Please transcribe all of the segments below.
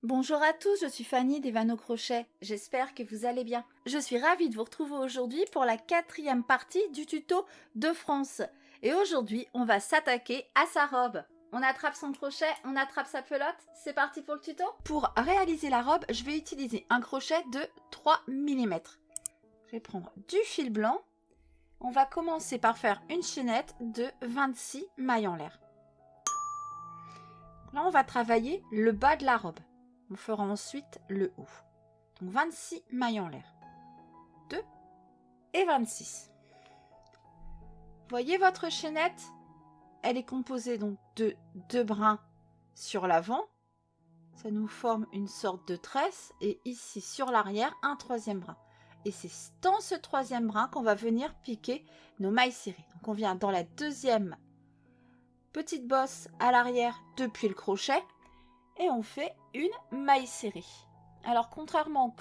Bonjour à tous, je suis Fanny des Vanneaux Crochet. J'espère que vous allez bien. Je suis ravie de vous retrouver aujourd'hui pour la 4e partie du tuto de France. Et aujourd'hui, on va s'attaquer à sa robe. On attrape son crochet, on attrape sa pelote. C'est parti pour le tuto. Pour réaliser la robe, je vais utiliser un crochet de 3 mm. Je vais prendre du fil blanc. On va commencer par faire une chaînette de 26 mailles en l'air. Là, on va travailler le bas de la robe. On fera ensuite le haut. Donc 26 mailles en l'air. 2 et 26. Voyez votre chaînette? Elle est composée donc de 2 brins sur l'avant. Ça nous forme une sorte de tresse. Et ici sur l'arrière, un 3e brin. Et c'est dans ce 3e brin qu'on va venir piquer nos mailles serrées. Donc on vient dans la 2e petite bosse à l'arrière depuis le crochet. Et on fait une maille serrée. Alors contrairement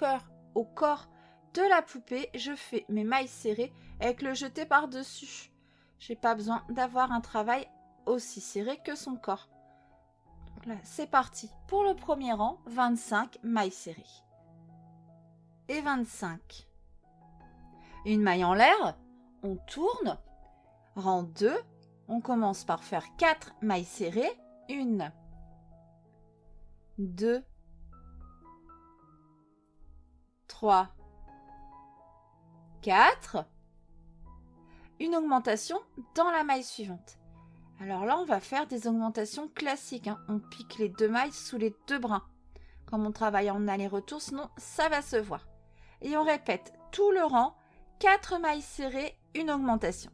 au corps de la poupée, je fais mes mailles serrées avec le jeté par-dessus. J'ai pas besoin d'avoir un travail aussi serré que son corps. Donc là, c'est parti. Pour le premier rang, 25 mailles serrées. Et 25. Une maille en l'air, on tourne. Rang 2, on commence par faire 4 mailles serrées. 1, 2, 3, 4. Une augmentation dans la maille suivante. Alors là, on va faire des augmentations classiques. On pique les 2 mailles sous les 2 brins. Comme on travaille en aller-retour, sinon ça va se voir. Et on répète tout le rang, 4 mailles serrées, une augmentation.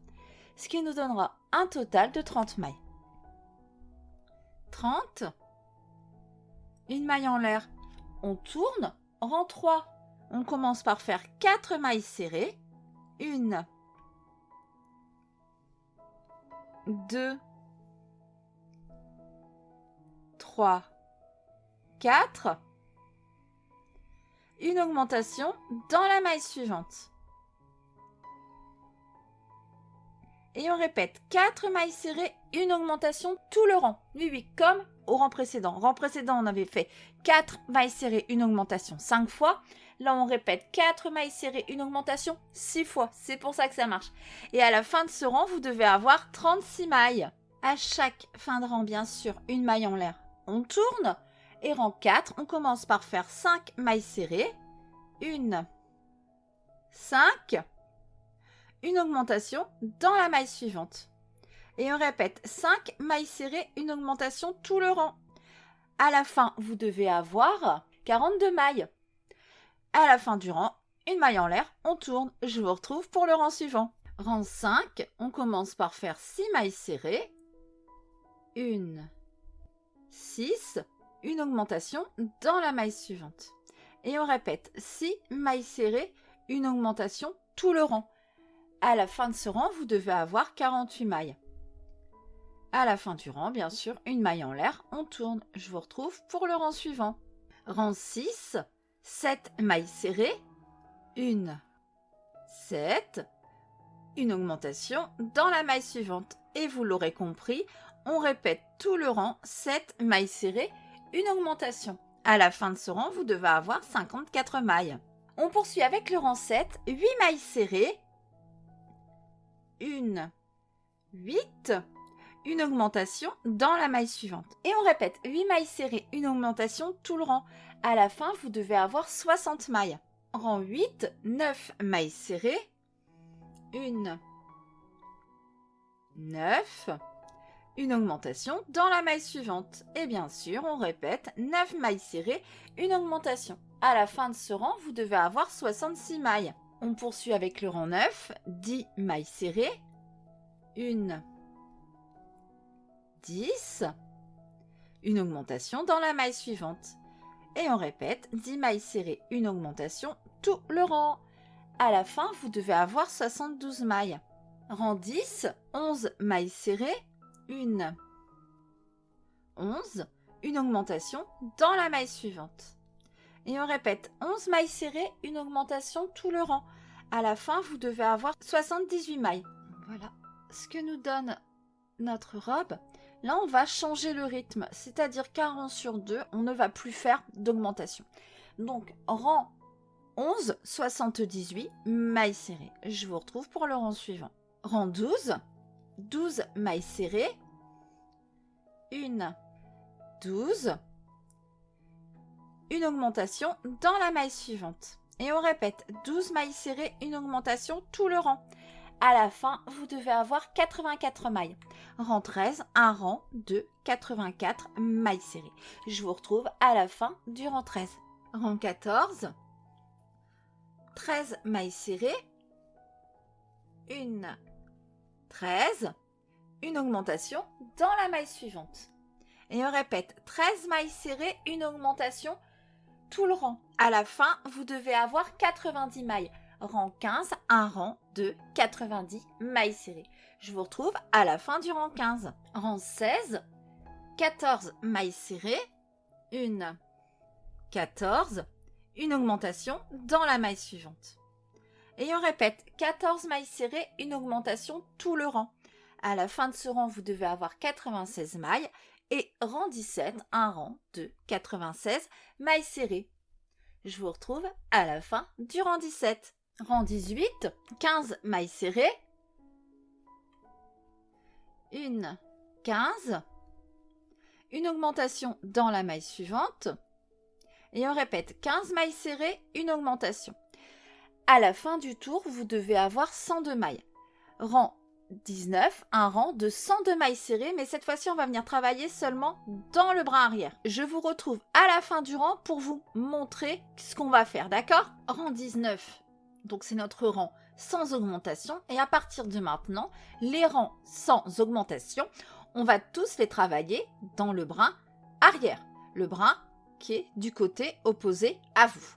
Ce qui nous donnera un total de 30 mailles. 30. Une maille en l'air, on tourne. Rang 3, on commence par faire 4 mailles serrées. 1, 2, 3, 4. Une augmentation dans la maille suivante. Et on répète 4 mailles serrées, une augmentation tout le rang. Oui, comme au rang précédent. Rang précédent, on avait fait 4 mailles serrées, une augmentation 5 fois. Là, on répète 4 mailles serrées, une augmentation 6 fois. C'est pour ça que ça marche. Et à la fin de ce rang, vous devez avoir 36 mailles. À chaque fin de rang, bien sûr, une maille en l'air. On tourne. Et rang 4, on commence par faire 5 mailles serrées. 1, 5. Une augmentation dans la maille suivante. Et on répète 5 mailles serrées, une augmentation tout le rang. À la fin, vous devez avoir 42 mailles. À la fin du rang, une maille en l'air, on tourne. Je vous retrouve pour le rang suivant. Rang 5, on commence par faire 6 mailles serrées. 1, 6, une augmentation dans la maille suivante. Et on répète 6 mailles serrées, une augmentation tout le rang. À la fin de ce rang, vous devez avoir 48 mailles. À la fin du rang, bien sûr, une maille en l'air, on tourne. Je vous retrouve pour le rang suivant. Rang 6, 7 mailles serrées. 1, 7. Une augmentation dans la maille suivante. Et vous l'aurez compris, on répète tout le rang, 7 mailles serrées, une augmentation. À la fin de ce rang, vous devez avoir 54 mailles. On poursuit avec le rang 7, 8 mailles serrées. 1, 8, une augmentation dans la maille suivante. Et on répète 8 mailles serrées, une augmentation tout le rang. À la fin, vous devez avoir 60 mailles. Rang 8, 9 mailles serrées. 1, 9, une augmentation dans la maille suivante. Et bien sûr, on répète 9 mailles serrées, une augmentation. À la fin de ce rang, vous devez avoir 66 mailles. On poursuit avec le rang 9, 10 mailles serrées. 1, 10, une augmentation dans la maille suivante. Et on répète 10 mailles serrées, une augmentation tout le rang. À la fin, vous devez avoir 72 mailles. Rang 10, 11 mailles serrées. 1, 11, une augmentation dans la maille suivante. Et on répète 11 mailles serrées, une augmentation tout le rang. À la fin, vous devez avoir 78 mailles. Voilà ce que nous donne notre robe. Là, on va changer le rythme, c'est-à-dire qu'un rang sur 2, on ne va plus faire d'augmentation. Donc, rang 11, 78, mailles serrées. Je vous retrouve pour le rang suivant. Rang 12, 12 mailles serrées, 1, 12, une augmentation dans la maille suivante. Et on répète, 12 mailles serrées, une augmentation tout le rang. À la fin, vous devez avoir 84 mailles. Rang 13, un rang de 84 mailles serrées. Je vous retrouve à la fin du rang 13. Rang 14, 13 mailles serrées, 1, 13, une augmentation dans la maille suivante. Et on répète, 13 mailles serrées, une augmentation tout le rang. À la fin, vous devez avoir 90 mailles. Rang 15, un rang de 90 mailles serrées. Je vous retrouve à la fin du rang 15. Rang 16, 14 mailles serrées, 1, 14, une augmentation dans la maille suivante. Et on répète, 14 mailles serrées, une augmentation tout le rang. À la fin de ce rang, vous devez avoir 96 mailles. Et rang 17, un rang de 96 mailles serrées. Je vous retrouve à la fin du rang 17. Rang 18, 15 mailles serrées, 1, 15, une augmentation dans la maille suivante. Et on répète, 15 mailles serrées, une augmentation. À la fin du tour, vous devez avoir 102 mailles. Rang 19, un rang de 102 mailles serrées, mais cette fois-ci, on va venir travailler seulement dans le bras arrière. Je vous retrouve à la fin du rang pour vous montrer ce qu'on va faire, d'accord? Rang 19, donc c'est notre rang sans augmentation, et à partir de maintenant, les rangs sans augmentation, on va tous les travailler dans le bras arrière, le bras qui est du côté opposé à vous.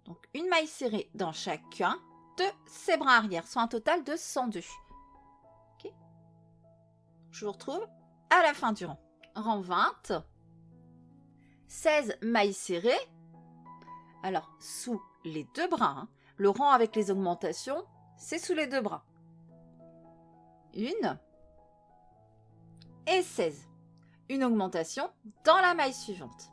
Donc une maille serrée dans chacun de ces bras arrière, soit un total de 102. Je vous retrouve à la fin du rang. Rang 20, 16 mailles serrées. Alors, sous les deux bras, hein. Le rang avec les augmentations, c'est sous les deux bras. 1 et 16. Une augmentation dans la maille suivante.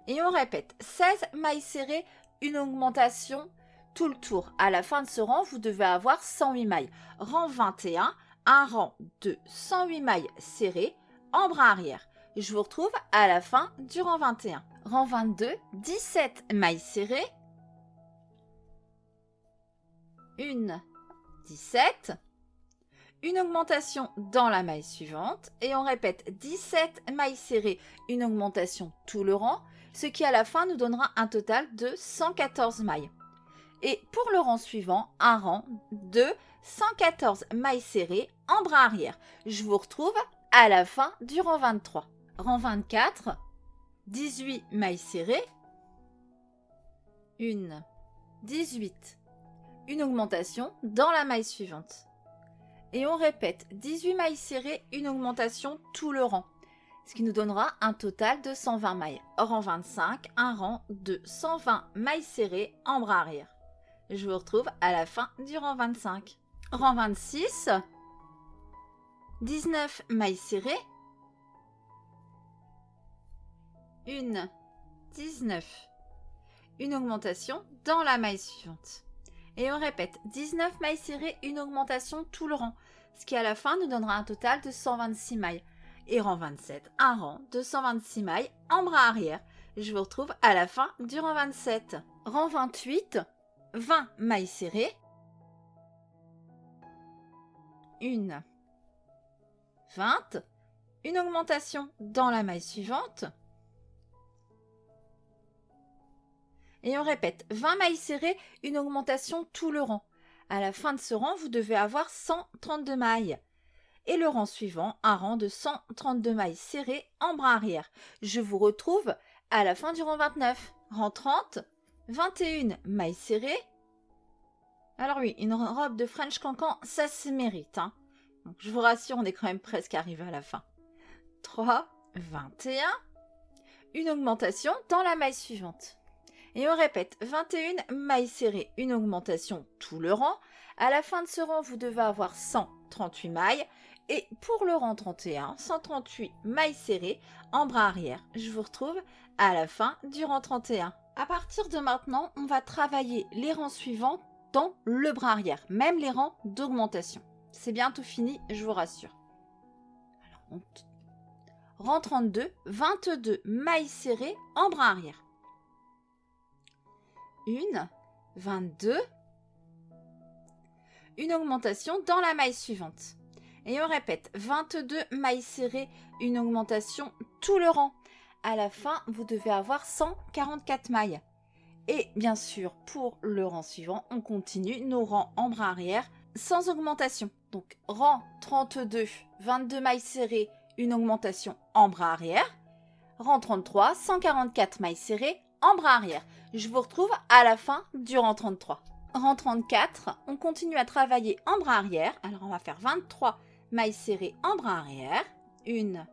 Et on répète, 16 mailles serrées, une augmentation tout le tour. À la fin de ce rang, vous devez avoir 108 mailles. Rang 21, un rang de 108 mailles serrées en bras arrière. Je vous retrouve à la fin du rang 21. Rang 22, 17 mailles serrées. 1, 17. Une augmentation dans la maille suivante. Et on répète 17 mailles serrées, une augmentation tout le rang. Ce qui à la fin nous donnera un total de 114 mailles. Et pour le rang suivant, un rang de 114 mailles serrées en bras arrière. Je vous retrouve à la fin du rang 23. Rang 24, 18 mailles serrées, 1, 18. Une augmentation dans la maille suivante. Et on répète 18 mailles serrées, une augmentation tout le rang. Ce qui nous donnera un total de 120 mailles. Rang 25, un rang de 120 mailles serrées en bras arrière. Je vous retrouve à la fin du rang 25. Rang 26, 19 mailles serrées, 1, 19. Une augmentation dans la maille suivante. Et on répète 19 mailles serrées, une augmentation tout le rang. Ce qui à la fin nous donnera un total de 126 mailles. Et rang 27, un rang de 126 mailles en bras arrière. Je vous retrouve à la fin du rang 27. Rang 28, 20 mailles serrées, 1, 20, une augmentation dans la maille suivante. Et on répète 20 mailles serrées, une augmentation tout le rang. À la fin de ce rang, vous devez avoir 132 mailles. Et le rang suivant, un rang de 132 mailles serrées en bras arrière. Je vous retrouve à la fin du rang 29. Rang 30, 21 mailles serrées. Alors oui, une robe de French Cancan, ça se mérite. Hein. Donc, je vous rassure, on est quand même presque arrivé à la fin. 3, 21. Une augmentation dans la maille suivante. Et on répète 21 mailles serrées, une augmentation tout le rang. À la fin de ce rang, vous devez avoir 138 mailles. Et pour le rang 31, 138 mailles serrées en bras arrière. Je vous retrouve à la fin du rang 31. À partir de maintenant, on va travailler les rangs suivants dans le bras arrière, même les rangs d'augmentation. C'est bientôt fini, je vous rassure. Alors, rang 32, 22 mailles serrées en bras arrière. 1, 22. Une augmentation dans la maille suivante. Et on répète, 22 mailles serrées, une augmentation tout le rang. À la fin, vous devez avoir 144 mailles. Et bien sûr, pour le rang suivant, on continue nos rangs en bras arrière sans augmentation. Donc, rang 32, 22 mailles serrées, une augmentation en bras arrière. Rang 33, 144 mailles serrées en bras arrière. Je vous retrouve à la fin du rang 33. Rang 34, on continue à travailler en bras arrière. Alors, on va faire 23 mailles serrées en bras arrière. 1,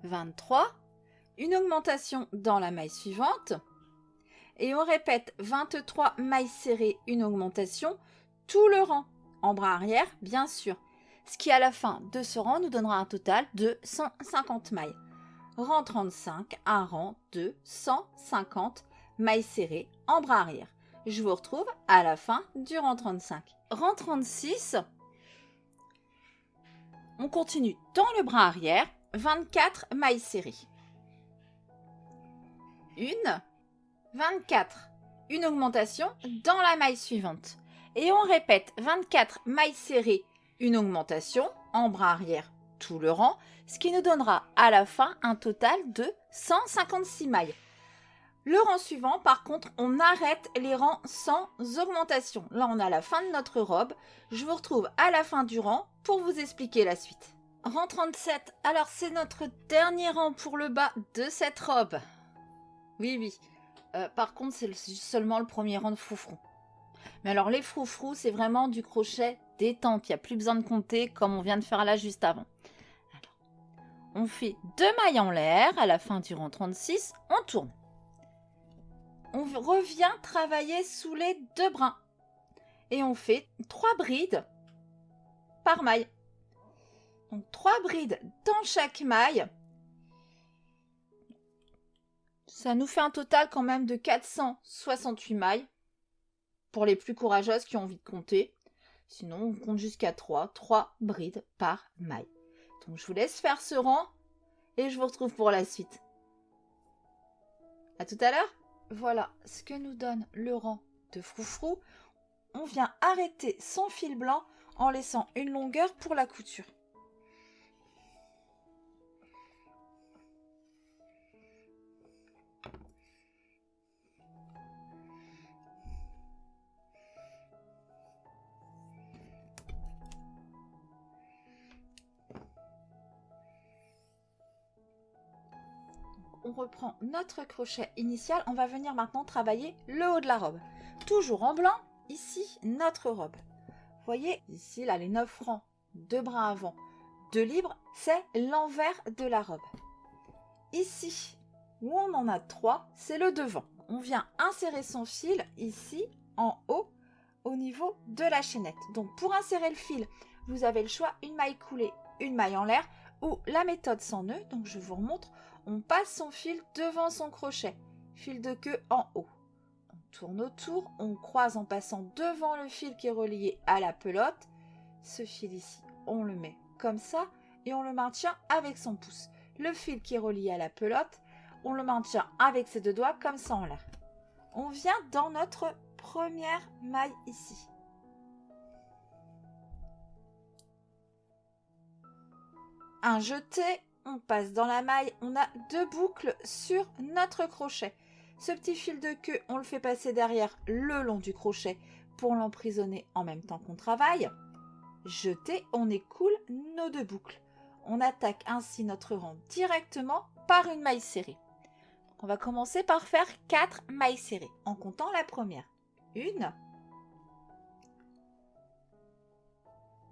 23. Une augmentation dans la maille suivante. Et on répète 23 mailles serrées, une augmentation, tout le rang. En bras arrière, bien sûr. Ce qui, à la fin de ce rang, nous donnera un total de 150 mailles. Rang 35, un rang de 150 mailles serrées en bras arrière. Je vous retrouve à la fin du rang 35. Rang 36, on continue dans le bras arrière, 24 mailles serrées. 1, 24. Une augmentation dans la maille suivante. Et on répète 24 mailles serrées, une augmentation en bras arrière tout le rang, ce qui nous donnera à la fin un total de 156 mailles. Le rang suivant, par contre, on arrête les rangs sans augmentation. Là, on a la fin de notre robe. Je vous retrouve à la fin du rang pour vous expliquer la suite. Rang 37, alors c'est notre dernier rang pour le bas de cette robe. Oui. Par contre, c'est seulement le premier rang de froufrou. Mais alors, les froufrous, c'est vraiment du crochet détente. Il n'y a plus besoin de compter comme on vient de faire là juste avant. Alors, on fait 2 mailles en l'air à la fin du rang 36. On tourne. On revient travailler sous les 2 brins. Et on fait 3 brides par maille. Donc, 3 brides dans chaque maille. Ça nous fait un total quand même de 468 mailles. Pour les plus courageuses qui ont envie de compter. Sinon, on compte jusqu'à 3 brides par maille. Donc, je vous laisse faire ce rang et je vous retrouve pour la suite. À tout à l'heure. Voilà ce que nous donne le rang de froufrou. On vient arrêter son fil blanc en laissant une longueur pour la couture. On reprend notre crochet initial. On va venir maintenant travailler le haut de la robe. Toujours en blanc, ici, notre robe. Vous voyez, ici, là, les 9 rangs, 2 bras avant, 2 libres, c'est l'envers de la robe. Ici, où on en a 3, c'est le devant. On vient insérer son fil ici, en haut, au niveau de la chaînette. Donc, pour insérer le fil, vous avez le choix, une maille coulée, une maille en l'air, ou la méthode sans nœud. Donc, je vous remontre. On passe son fil devant son crochet, fil de queue en haut. On tourne autour, on croise en passant devant le fil qui est relié à la pelote. Ce fil ici, on le met comme ça et on le maintient avec son pouce. Le fil qui est relié à la pelote, on le maintient avec ses 2 doigts comme ça en l'air. On vient dans notre première maille ici. Un jeté. On passe dans la maille, on a 2 boucles sur notre crochet. Ce petit fil de queue, on le fait passer derrière le long du crochet pour l'emprisonner en même temps qu'on travaille. Jeté, on écoule nos 2 boucles. On attaque ainsi notre rang directement par une maille serrée. Donc on va commencer par faire 4 mailles serrées en comptant la première. 1,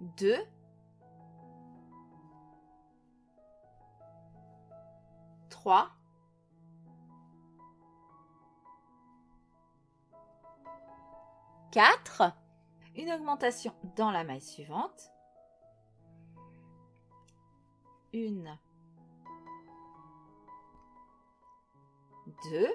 2, 3, 4, une augmentation dans la maille suivante, 1, 2,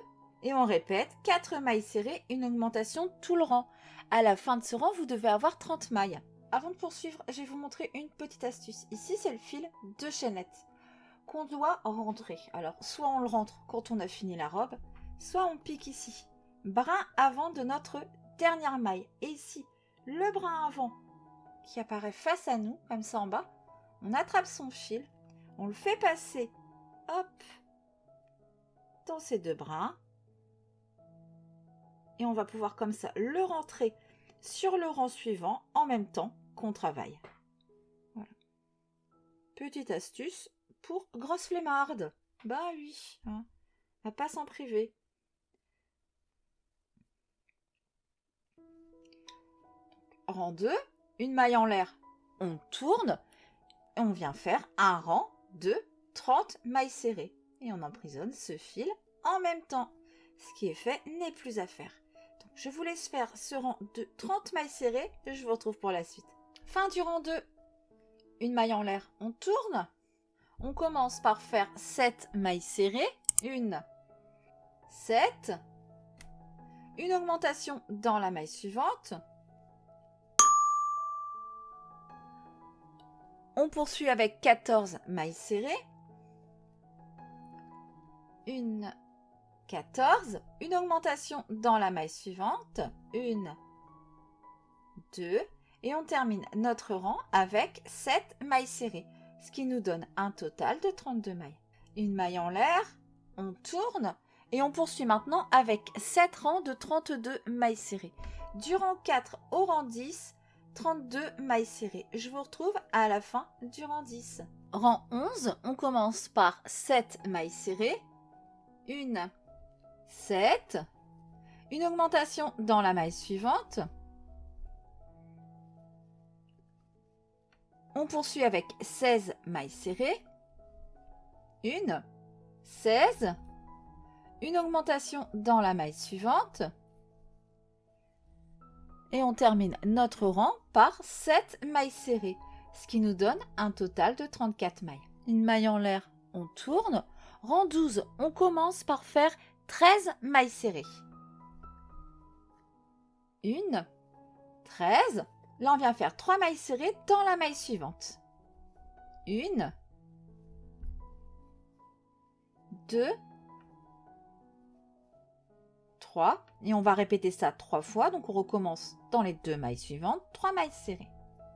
et on répète, 4 mailles serrées, une augmentation tout le rang. À la fin de ce rang, vous devez avoir 30 mailles. Avant de poursuivre, je vais vous montrer une petite astuce. Ici, c'est le fil de chaînette qu'on doit rentrer. Alors, soit on le rentre quand on a fini la robe, soit on pique ici, brin avant de notre dernière maille. Et ici, le brin avant qui apparaît face à nous, comme ça en bas, on attrape son fil, on le fait passer, hop, dans ces deux brins, et on va pouvoir comme ça le rentrer sur le rang suivant en même temps qu'on travaille. Voilà. Petite astuce pour grosse flemmarde. Bah oui, hein, on va pas s'en priver. Rang 2, une maille en l'air, on tourne et on vient faire un rang de 30 mailles serrées. Et on emprisonne ce fil en même temps. Ce qui est fait n'est plus à faire. Donc, je vous laisse faire ce rang de 30 mailles serrées et je vous retrouve pour la suite. Fin du rang 2. Une maille en l'air, on tourne. On commence par faire 7 mailles serrées. 1, 7. Une augmentation dans la maille suivante. On poursuit avec 14 mailles serrées. 1, 14. Une augmentation dans la maille suivante. 1, 2. Et on termine notre rang avec 7 mailles serrées, ce qui nous donne un total de 32 mailles. Une maille en l'air, on tourne et on poursuit maintenant avec 7 rangs de 32 mailles serrées. Du rang 4 au rang 10, 32 mailles serrées. Je vous retrouve à la fin du rang 10. Rang 11, on commence par 7 mailles serrées. 1, 7. Une augmentation dans la maille suivante. On poursuit avec 16 mailles serrées. 1, 16. Une augmentation dans la maille suivante. Et on termine notre rang par 7 mailles serrées, ce qui nous donne un total de 34 mailles. Une maille en l'air, on tourne. Rang 12, on commence par faire 13 mailles serrées. 1, 13. Là, on vient faire 3 mailles serrées dans la maille suivante. 1, 2, 3. Et on va répéter ça 3 fois. Donc, on recommence dans les 2 mailles suivantes. 3 mailles serrées.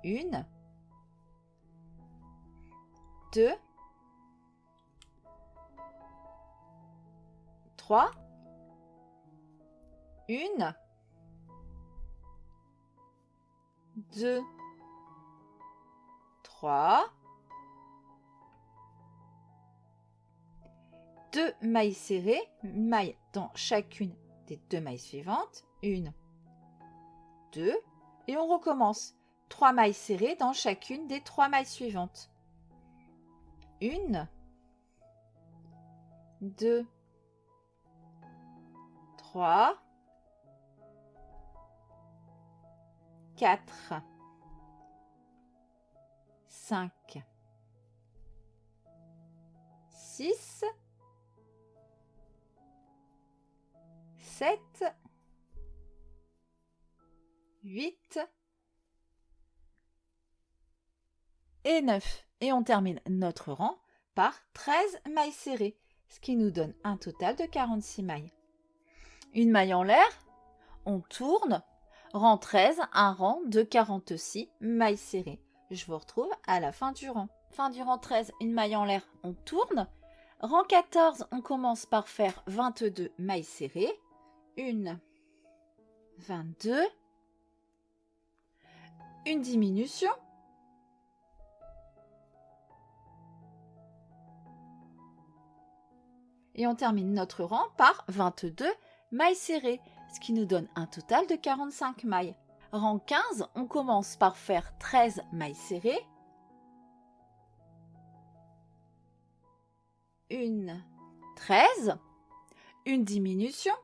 1, 2, 3. 1, 2, 3. 2 mailles serrées, une maille dans chacune des 2 mailles suivantes. 1, 2. Et on recommence. 3 mailles serrées dans chacune des 3 mailles suivantes. 1, 2, 3, 4, 5, 6, 7, 8 et 9. Et on termine notre rang par 13 mailles serrées, ce qui nous donne un total de 46 mailles. Une maille en l'air, on tourne, rang 13, un rang de 46 mailles serrées. Je vous retrouve à la fin du rang. Fin du rang 13, une maille en l'air, on tourne. Rang 14, on commence par faire 22 mailles serrées. 1, 22. Une diminution. Et on termine notre rang par 22 mailles serrées, ce qui nous donne un total de 45 mailles. Rang 15, on commence par faire 13 mailles serrées. 1, 13. Une diminution.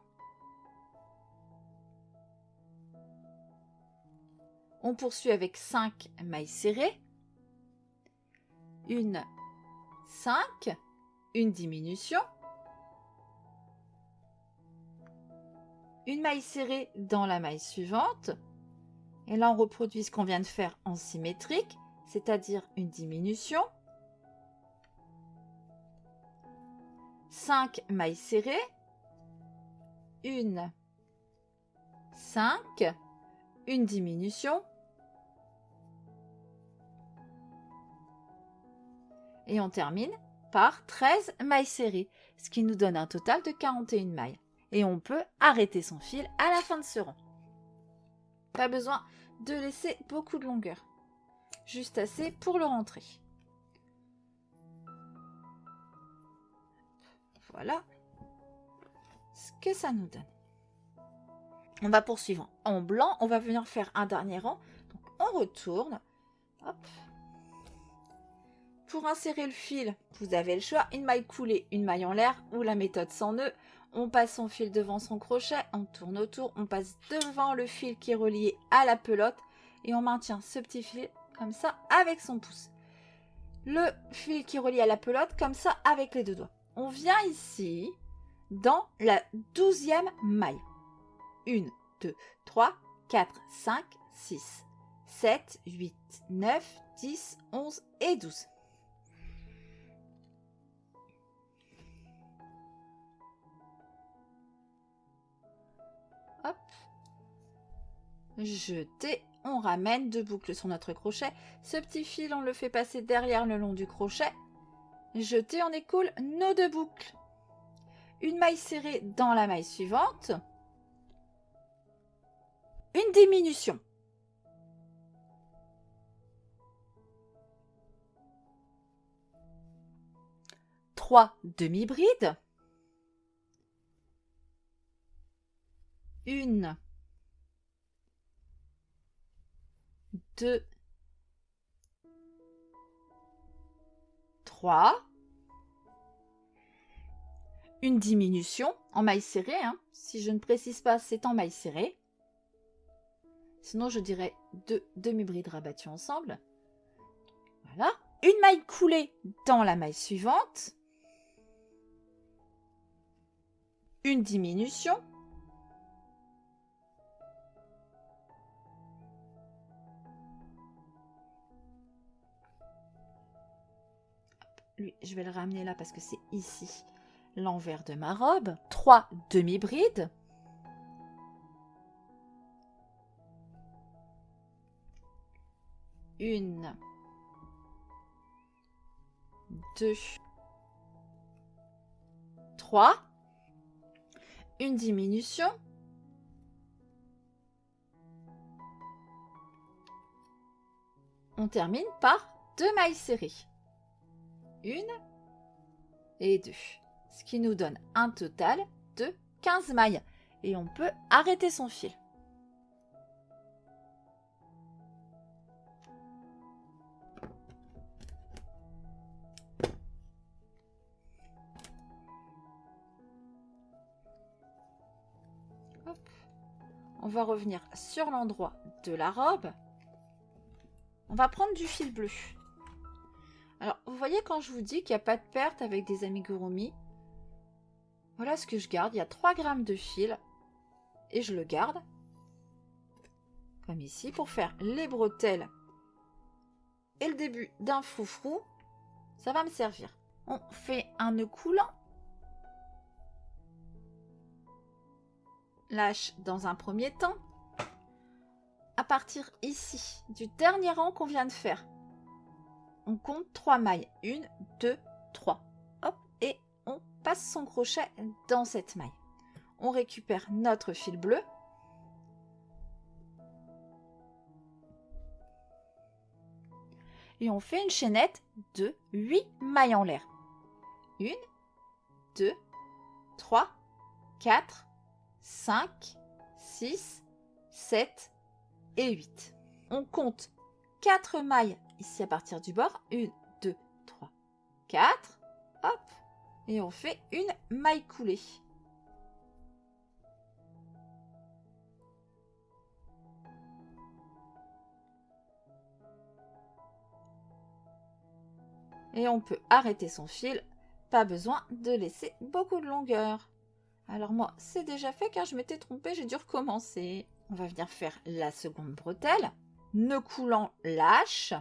On poursuit avec 5 mailles serrées. 1, 5, une diminution, une maille serrée dans la maille suivante, et là on reproduit ce qu'on vient de faire en symétrique, c'est-à-dire une diminution, 5 mailles serrées, 1, 5, une diminution, et on termine par 13 mailles serrées, ce qui nous donne un total de 41 mailles. Et on peut arrêter son fil à la fin de ce rang. Pas besoin de laisser beaucoup de longueur, juste assez pour le rentrer. Voilà ce que ça nous donne. On va poursuivre en blanc, on va venir faire un dernier rang. Donc on retourne. Hop. Pour insérer le fil, vous avez le choix, une maille coulée, une maille en l'air ou la méthode sans nœud. On passe son fil devant son crochet, on tourne autour, on passe devant le fil qui est relié à la pelote et on maintient ce petit fil comme ça avec son pouce. Le fil qui est relié à la pelote comme ça avec les deux doigts. On vient ici dans la 12e maille. 1, 2, 3, 4, 5, 6, 7, 8, 9, 10, 11 et 12. Hop. Jeter, on ramène 2 boucles sur notre crochet. Ce petit fil, on le fait passer derrière le long du crochet. Jeter, on écoule nos 2 boucles. Une maille serrée dans la maille suivante. Une diminution. Trois demi-brides. Une, 2, 3. Une diminution en maille serrée. Hein. Si je ne précise pas, c'est en maille serrée. Sinon, je dirais 2 demi-brides rabattues ensemble. Voilà. Une maille coulée dans la maille suivante. Une diminution. Lui, je vais le ramener là parce que c'est ici l'envers de ma robe. 3 demi-brides. Une, 2, 3. Une diminution. On termine par 2 mailles serrées. 1 et 2. Ce qui nous donne un total de 15 mailles. Et on peut arrêter son fil. Hop. On va revenir sur l'endroit de la robe. On va prendre du fil bleu. Alors, vous voyez quand je vous dis qu'il n'y a pas de perte avec des amigurumi, voilà ce que je garde. Il y a 3 grammes de fil et je le garde comme ici pour faire les bretelles et le début d'un froufrou. Ça va me servir. On fait un nœud coulant. Lâche dans un premier temps. À partir ici du dernier rang qu'on vient de faire, on compte 3 mailles. 1, 2, 3. Hop, et on passe son crochet dans cette maille. On récupère notre fil bleu. Et on fait une chaînette de 8 mailles en l'air. 1, 2, 3, 4, 5, 6, 7 et 8. On compte 4 mailles ici à partir du bord. 1, 2, 3, 4. Hop. Et on fait une maille coulée. Et on peut arrêter son fil. Pas besoin de laisser beaucoup de longueur. Alors moi, c'est déjà fait car je m'étais trompée, j'ai dû recommencer. On va venir faire la seconde bretelle. Nœud coulant, lâche.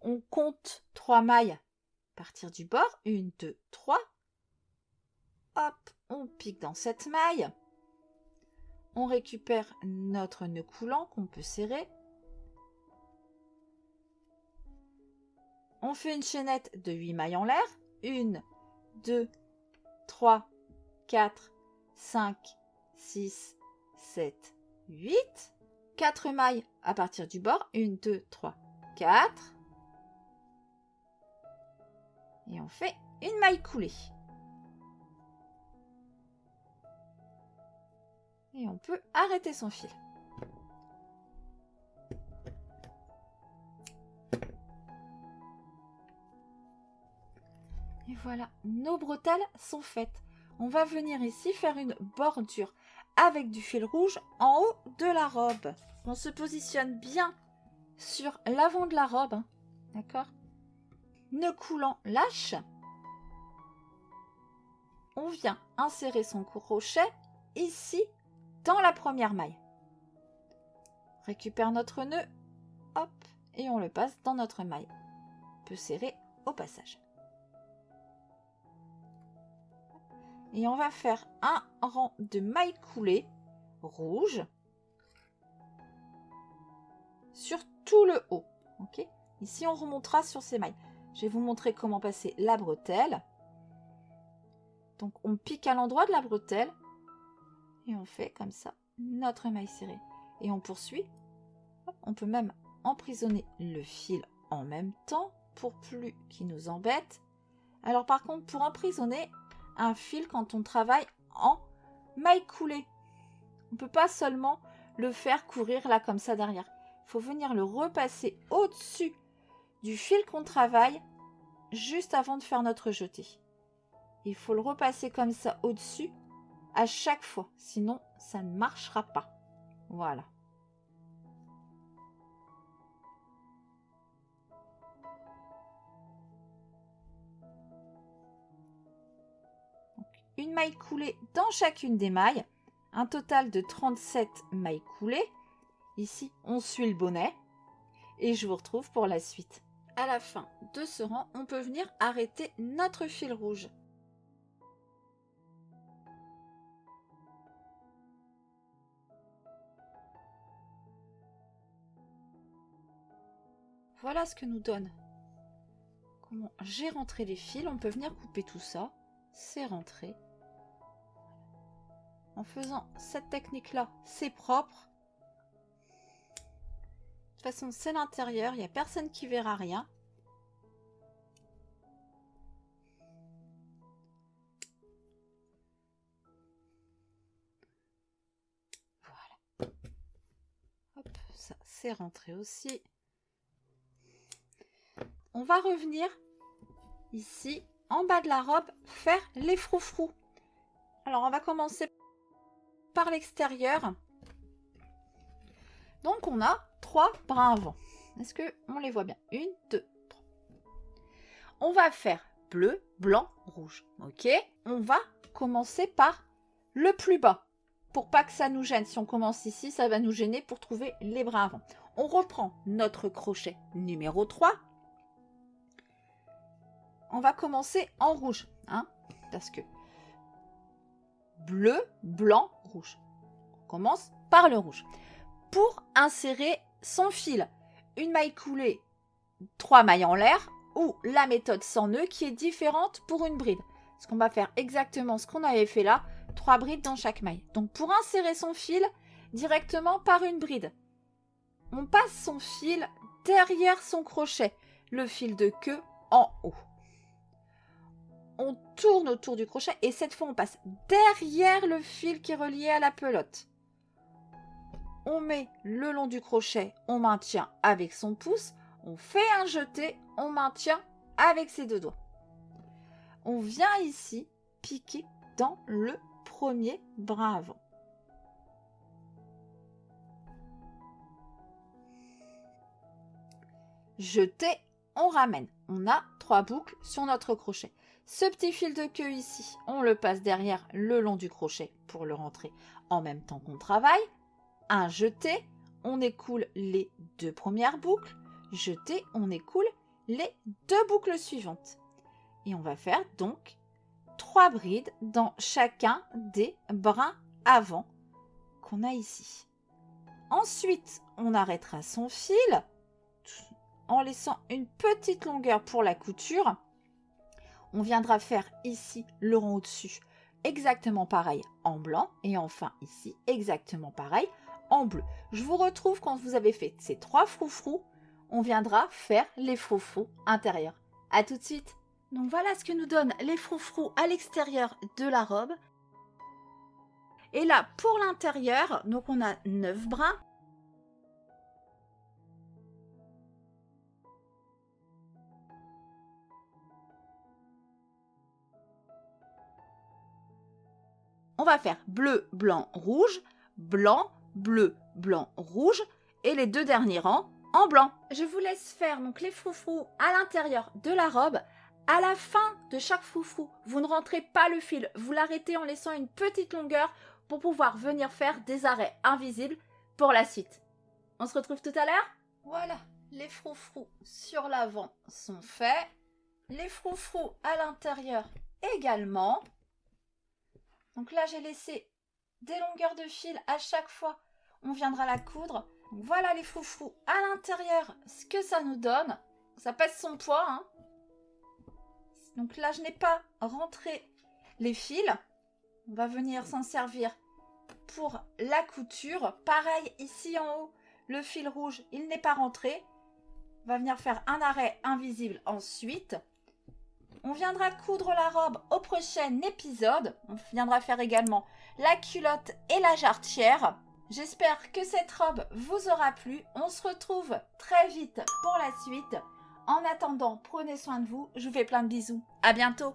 On compte 3 mailles à partir du bord. 1, 2, 3. Hop, on pique dans cette maille. On récupère notre nœud coulant qu'on peut serrer. On fait une chaînette de 8 mailles en l'air. 1, 2, 3, 4, 5, 6, 7, 8. 4 mailles à partir du bord. 1, 2, 3, 4. Et on fait une maille coulée. Et on peut arrêter son fil. Et voilà, nos bretelles sont faites. On va venir ici faire une bordure avec du fil rouge en haut de la robe. On se positionne bien sur l'avant de la robe, hein, d'accord? Nœud coulant, lâche. On vient insérer son crochet ici dans la première maille. Récupère notre nœud, hop, et on le passe dans notre maille. On peut serrer au passage. Et on va faire un rang de mailles coulées rouge sur tout le haut. Okay, ici, on remontera sur ces mailles. Je vais vous montrer comment passer la bretelle. Donc, on pique à l'endroit de la bretelle et on fait comme ça notre maille serrée. Et on poursuit. On peut même emprisonner le fil en même temps pour plus qu'il nous embête. Alors, par contre, pour emprisonner un fil quand on travaille en maille coulée, on ne peut pas seulement le faire courir là comme ça derrière. Il faut venir le repasser au-dessus du fil qu'on travaille juste avant de faire notre jeté. Il faut le repasser comme ça au-dessus à chaque fois, sinon ça ne marchera pas. Voilà. Donc, une maille coulée dans chacune des mailles, un total de 37 mailles coulées. Ici, on suit le bonnet et je vous retrouve pour la suite. À la fin de ce rang, on peut venir arrêter notre fil rouge. Voilà ce que nous donne. Comment j'ai rentré les fils. On peut venir couper tout ça. C'est rentré. En faisant cette technique-là, c'est propre. De toute façon, c'est l'intérieur. Il n'y a personne qui verra rien. Voilà. Hop, ça, c'est rentré aussi. On va revenir ici, en bas de la robe, faire les froufrous. Alors, on va commencer par l'extérieur. Donc, on a 3 brins avant. Est-ce qu'on les voit bien? 1, 2, 3. On va faire bleu, blanc, rouge. Ok? On va commencer par le plus bas. Pour pas que ça nous gêne. Si on commence ici, ça va nous gêner pour trouver les brins avant. On reprend notre crochet numéro 3. On va commencer en rouge, hein, parce que bleu, blanc, rouge. On commence par le rouge. Pour insérer son fil, une maille coulée, 3 mailles en l'air, ou la méthode sans nœud qui est différente pour une bride. Parce qu'on va faire exactement ce qu'on avait fait là, 3 brides dans chaque maille. Donc pour insérer son fil directement par une bride, on passe son fil derrière son crochet, le fil de queue en haut. On tourne autour du crochet et cette fois on passe derrière le fil qui est relié à la pelote. On met le long du crochet, on maintient avec son pouce, on fait un jeté, on maintient avec ses 2 doigts. On vient ici piquer dans le premier brin avant. jeter, on ramène. On a 3 boucles sur notre crochet. Ce petit fil de queue ici, on le passe derrière le long du crochet pour le rentrer en même temps qu'on travaille. Un jeté, on écoule les 2 premières boucles. Jeté, on écoule les 2 boucles suivantes. Et on va faire donc 3 brides dans chacun des brins avant qu'on a ici. Ensuite, on arrêtera son fil en laissant une petite longueur pour la couture. On viendra faire ici le rond au-dessus, exactement pareil en blanc. Et enfin ici, exactement pareil en bleu. Je vous retrouve quand vous avez fait ces 3 froufrous. On viendra faire les froufrous intérieurs. À tout de suite. Donc voilà ce que nous donnent les froufrous à l'extérieur de la robe. Et là, pour l'intérieur, donc on a 9 brins. On va faire bleu, blanc, rouge, blanc, bleu, blanc, rouge et les 2 derniers rangs en blanc. Je vous laisse faire donc les froufrous à l'intérieur de la robe. À la fin de chaque froufrou, vous ne rentrez pas le fil, vous l'arrêtez en laissant une petite longueur pour pouvoir venir faire des arrêts invisibles pour la suite. On se retrouve tout à l'heure. Voilà, les froufrous sur l'avant sont faits. Les froufrous à l'intérieur également. Donc là, j'ai laissé des longueurs de fil à chaque fois. On viendra la coudre. Donc voilà les froufrous à l'intérieur, ce que ça nous donne. Ça pèse son poids, hein. Donc là, je n'ai pas rentré les fils. On va venir s'en servir pour la couture. Pareil, ici en haut, le fil rouge, il n'est pas rentré. On va venir faire un arrêt invisible ensuite. On viendra coudre la robe au prochain épisode. On viendra faire également la culotte et la jarretière. J'espère que cette robe vous aura plu. On se retrouve très vite pour la suite. En attendant, prenez soin de vous. Je vous fais plein de bisous. À bientôt.